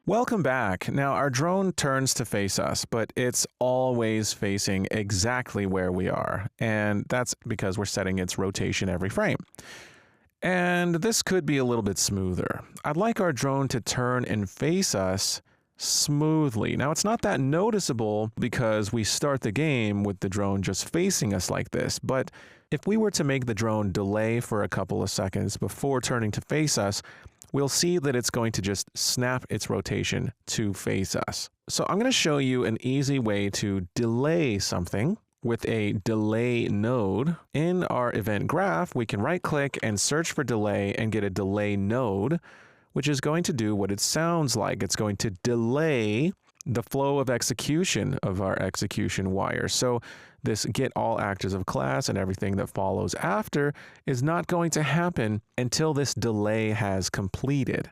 Welcome back. Now, our drone turns to face us, but it's always facing exactly where we are, and that's because we're setting its rotation every frame. And this could be a little bit smoother. I'd like our drone to turn and face us smoothly. Now, it's not that noticeable because we start the game with the drone just facing us like this, but if we were to make the drone delay for a couple of seconds before turning to face us, we'll see that it's going to just snap its rotation to face us. So I'm going to show you an easy way to delay something with a delay node. In our event graph, we can right-click and search for delay and get a delay node, which is going to do what it sounds like. It's going to delay the flow of execution of our execution wire. So this get all actors of class and everything that follows after is not going to happen until this delay has completed.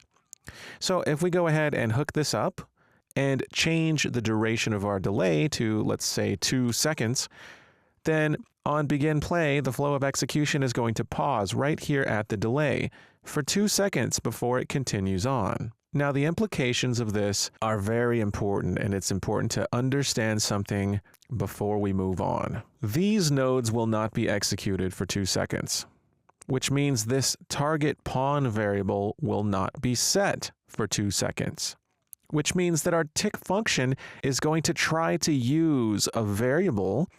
So if we go ahead and hook this up and change the duration of our delay to, let's say, 2 seconds, then on begin play, the flow of execution is going to pause right here at the delay for 2 seconds before it continues on. Now, the implications of this are very important, and it's important to understand something before we move on. These nodes will not be executed for 2 seconds, which means this target pawn variable will not be set for 2 seconds, which means that our tick function is going to try to use a variable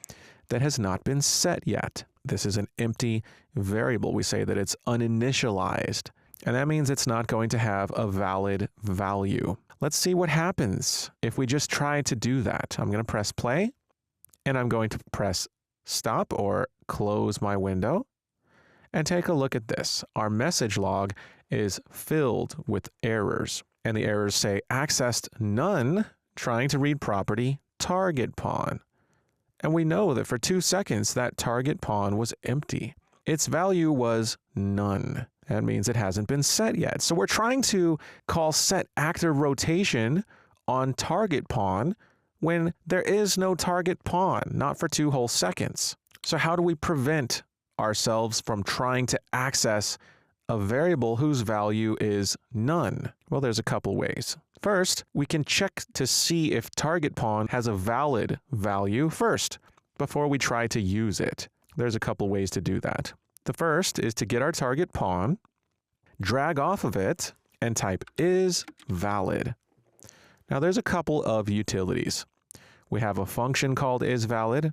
that has not been set yet. This is an empty variable. We say that it's uninitialized. And that means it's not going to have a valid value. Let's see what happens if we just try to do that. I'm going to press play, and I'm going to press stop or close my window. And take a look at this. Our message log is filled with errors. And the errors say accessed none, trying to read property, target pawn. And we know that for 2 seconds, that target pawn was empty. Its value was none. That means it hasn't been set yet. So we're trying to call set actor rotation on target pawn when there is no target pawn, not for 2 whole seconds. So how do we prevent ourselves from trying to access a variable whose value is none? Well, there's a couple ways. First, we can check to see if target pawn has a valid value first before we try to use it. There's a couple ways to do that. The first is to get our target pawn, drag off of it, and type is valid. Now there's a couple of utilities. We have a function called isValid,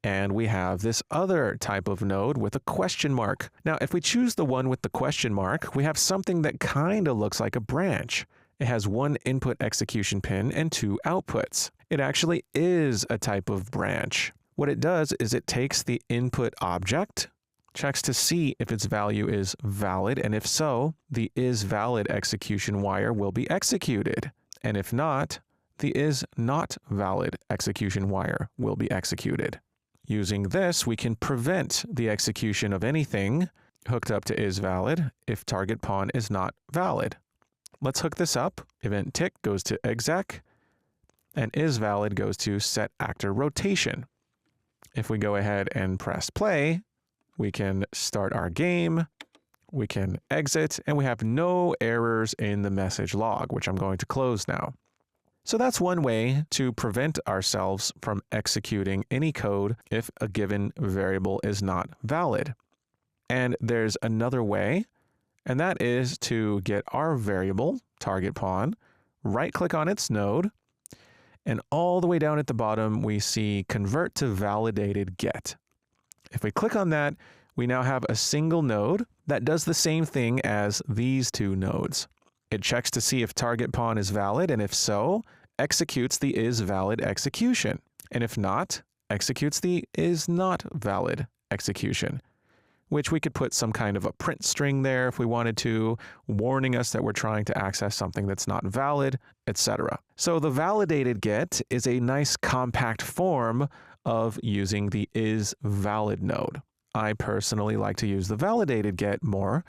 and we have this other type of node with a question mark. Now if we choose the one with the question mark, we have something that kind of looks like a branch. It has 1 input execution pin and 2 outputs. It actually is a type of branch. What it does is it takes the input object, checks to see if its value is valid, and if so, the isValid execution wire will be executed. And if not, the isNotValid execution wire will be executed. Using this, we can prevent the execution of anything hooked up to isValid if target pawn is not valid. Let's hook this up. Event tick goes to exec, and isValid goes to set actor rotation. If we go ahead and press play, we can start our game, we can exit, and we have no errors in the message log, which I'm going to close now. So that's one way to prevent ourselves from executing any code if a given variable is not valid. And there's another way, and that is to get our variable, target pawn, right-click on its node, and all the way down at the bottom, we see convert to validated get. If we click on that, we now have a single node that does the same thing as these 2 nodes. It checks to see if target pawn is valid, and if so, executes the isValid execution. And if not, executes the isNotValid execution, which we could put some kind of a print string there if we wanted to, warning us that we're trying to access something that's not valid, etc. So the validated get is a nice compact form of using the isValid node. I personally like to use the validated get more,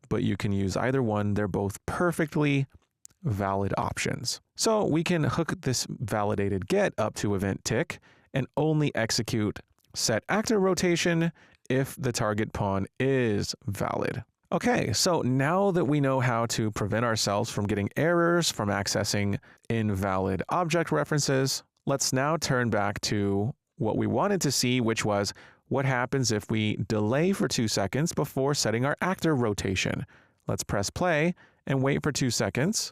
but you can use either one. They're both perfectly valid options. So we can hook this validated get up to event tick and only execute set actor rotation if the target pawn is valid. Okay, so now that we know how to prevent ourselves from getting errors from accessing invalid object references, let's now turn back to what we wanted to see, which was what happens if we delay for 2 seconds before setting our actor rotation. Let's press play and wait for 2 seconds.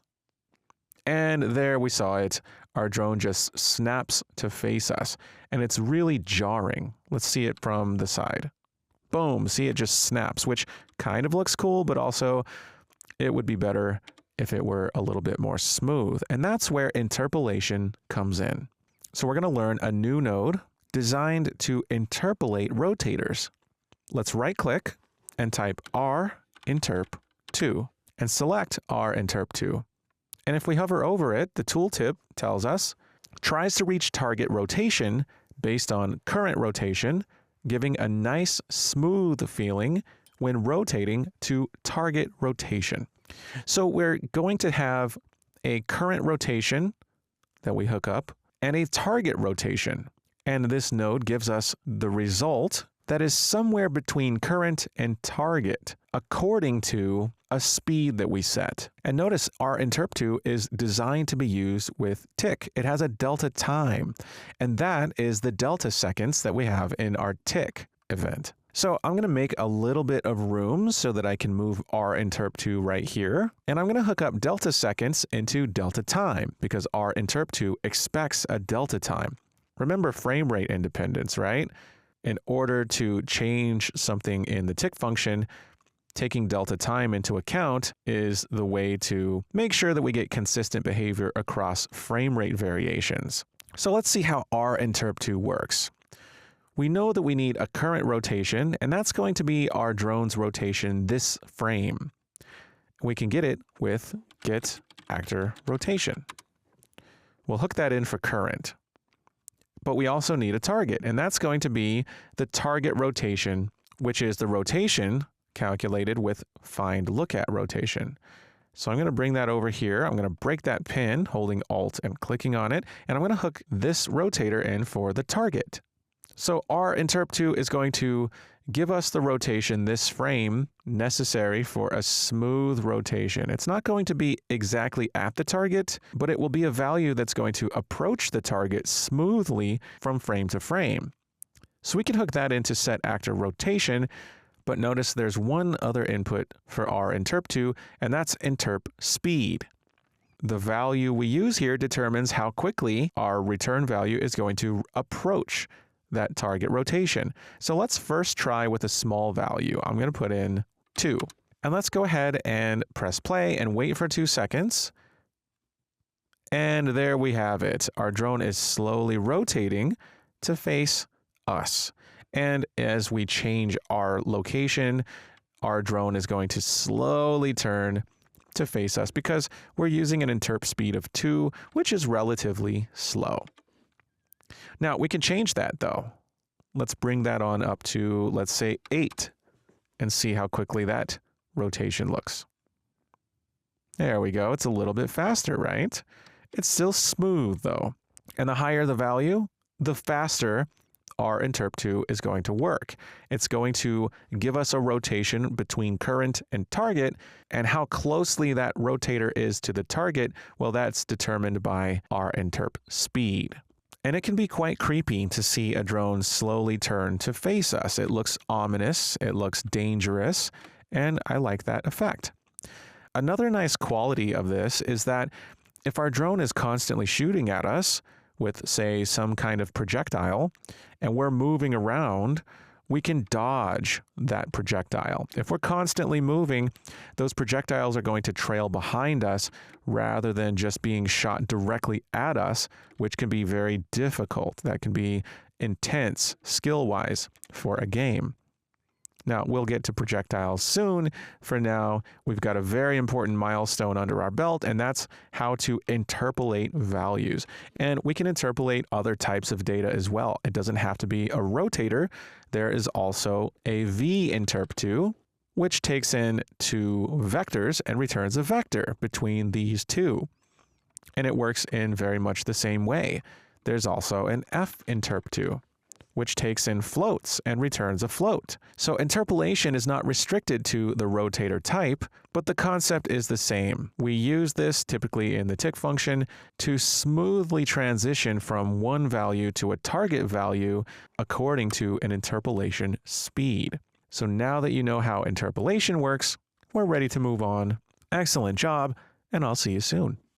And there we saw it. Our drone just snaps to face us, and it's really jarring. Let's see it from the side. Boom, see, it just snaps, which kind of looks cool, but also it would be better if it were a little bit more smooth. And that's where interpolation comes in. So we're going to learn a new node designed to interpolate rotators. Let's right-click and type R-interp2 and select R-interp2. And if we hover over it, the tooltip tells us, tries to reach target rotation based on current rotation, giving a nice smooth feeling when rotating to target rotation. So we're going to have a current rotation that we hook up and a target rotation. And this node gives us the result that is somewhere between current and target according to a speed that we set. And notice our interp2 is designed to be used with tick. It has a delta time, and that is the delta seconds that we have in our tick event. So I'm going to make a little bit of room so that I can move our interp2 right here. And I'm going to hook up delta seconds into delta time because our interp2 expects a delta time. Remember frame rate independence, right? In order to change something in the tick function, taking delta time into account is the way to make sure that we get consistent behavior across frame rate variations. So let's see how our interp2 works. We know that we need a current rotation, and that's going to be our drone's rotation this frame. We can get it with get actor rotation. We'll hook that in for current. But we also need a target, and that's going to be the target rotation, which is the rotation calculated with find look at rotation. So I'm going to bring that over here. I'm going to break that pin, holding Alt and clicking on it, and I'm going to hook this rotator in for the target. So our interp2 is going to give us the rotation this frame necessary for a smooth rotation. It's not going to be exactly at the target, but it will be a value that's going to approach the target smoothly from frame to frame. So we can hook that into set actor rotation, but notice there's one other input for our interp2, and that's interp speed. The value we use here determines how quickly our return value is going to approach that target rotation. So let's first try with a small value. I'm going to put in 2. And let's go ahead and press play and wait for 2 seconds. And there we have it. Our drone is slowly rotating to face us. And as we change our location, our drone is going to slowly turn to face us because we're using an interp speed of 2, which is relatively slow. Now, we can change that, though. Let's bring that on up to, let's say, 8 and see how quickly that rotation looks. There we go. It's a little bit faster, right? It's still smooth, though. And the higher the value, the faster our interp2 is going to work. It's going to give us a rotation between current and target, and how closely that rotator is to the target, well, that's determined by our interp speed. And it can be quite creepy to see a drone slowly turn to face us. It looks ominous, it looks dangerous, and I like that effect. Another nice quality of this is that if our drone is constantly shooting at us with, say, some kind of projectile, and we're moving around, we can dodge that projectile. If we're constantly moving, those projectiles are going to trail behind us rather than just being shot directly at us, which can be very difficult. That can be intense skill-wise for a game. Now, we'll get to projectiles soon. For now, we've got a very important milestone under our belt, and that's how to interpolate values. And we can interpolate other types of data as well. It doesn't have to be a rotator. There is also a v-interp2, which takes in 2 vectors and returns a vector between these 2. And it works in very much the same way. There's also an f-interp2, which takes in floats and returns a float. So interpolation is not restricted to the rotator type, but the concept is the same. We use this typically in the tick function to smoothly transition from one value to a target value according to an interpolation speed. So now that you know how interpolation works, we're ready to move on. Excellent job, and I'll see you soon.